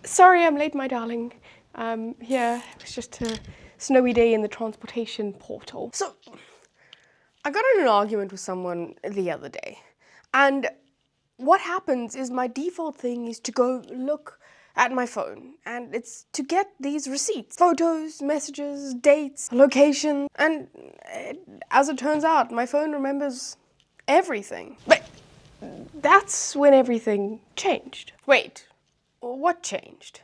Sorry I'm late, my darling. Here, it was just a snowy day in the transportation portal. So, I got in an argument with someone the other day, and what happens is my default thing is to go look at my phone, and it's to get these receipts, photos, messages, dates, location, and as it turns out, my phone remembers everything. But that's when everything changed. Wait, what changed?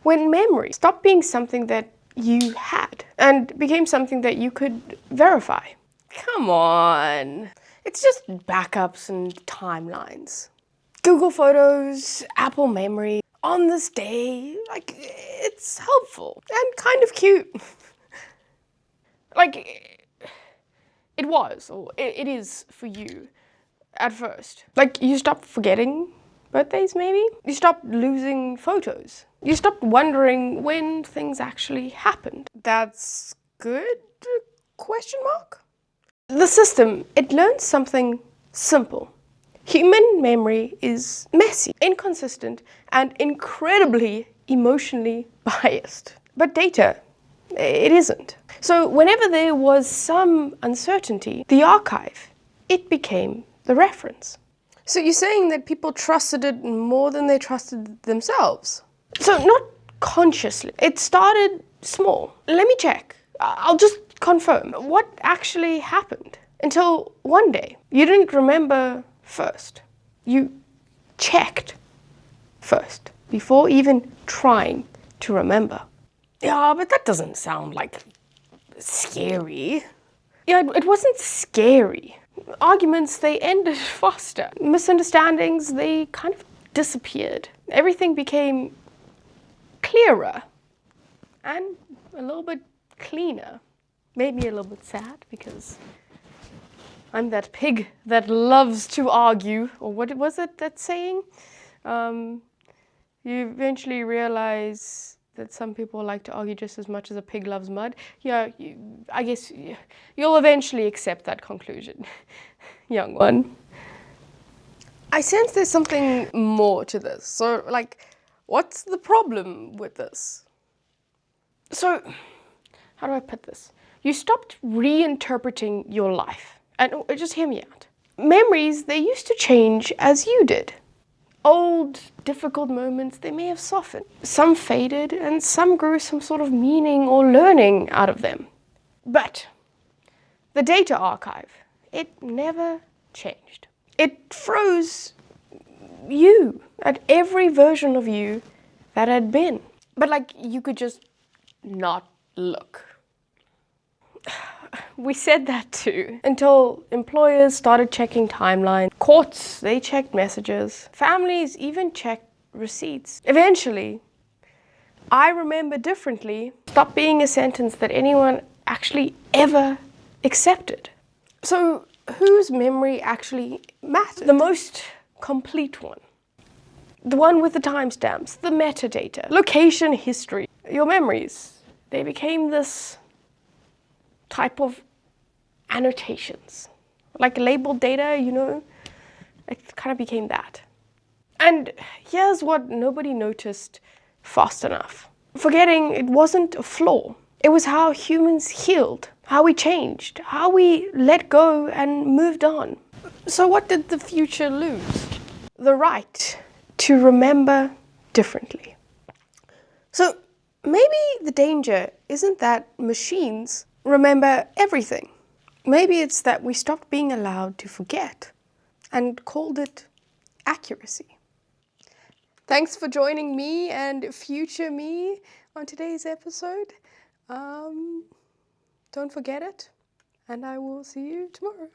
When memory stopped being something that you had and became something that you could verify. Come on. It's just backups and timelines. Google Photos, Apple Memory, on this day, like, it's helpful and kind of cute. Like, it was, or it is for you at first. Like, you stopped forgetting birthdays, maybe? You stopped losing photos. You stopped wondering when things actually happened. That's good? Question mark? The system, it learns something simple. Human memory is messy, inconsistent, and incredibly emotionally biased. But data, it isn't. So whenever there was some uncertainty, the archive, it became the reference. So you're saying that people trusted it more than they trusted themselves? So not consciously. It started small. Let me check. I'll just confirm. What actually happened? Until one day, you didn't remember first. You checked first before even trying to remember. Yeah, but that doesn't sound like scary. Yeah, it wasn't scary. Arguments, they ended faster. Misunderstandings, they kind of disappeared. Everything became clearer and a little bit cleaner. Made me a little bit sad because I'm that pig that loves to argue. Or what was it, that saying? You eventually realize that some people like to argue just as much as a pig loves mud. Yeah, I guess you'll eventually accept that conclusion, young one. I sense there's something more to this. So, like, what's the problem with this? So, how do I put this? You stopped reinterpreting your life. And just hear me out. Memories, they used to change as you did. Old, difficult moments, they may have softened. Some faded, and some grew some sort of meaning or learning out of them. But the data archive, it never changed. It froze you at every version of you that had been. But like, you could just not look. We said that too, until employers started checking timelines, courts, they checked messages, families even checked receipts. Eventually, I remember differently stopped being a sentence that anyone actually ever accepted. So whose memory actually mattered? The most complete one. The one with the timestamps, the metadata, location history. Your memories, they became this type of annotations. Like labeled data, you know, it kind of became that. And here's what nobody noticed fast enough. Forgetting, it wasn't a flaw. It was how humans healed, how we changed, how we let go and moved on. So what did the future lose? The right to remember differently. So maybe the danger isn't that machines remember everything. Maybe it's that we stopped being allowed to forget and called it accuracy. Thanks for joining me and future me on today's episode. Don't forget it, and I will see you tomorrow.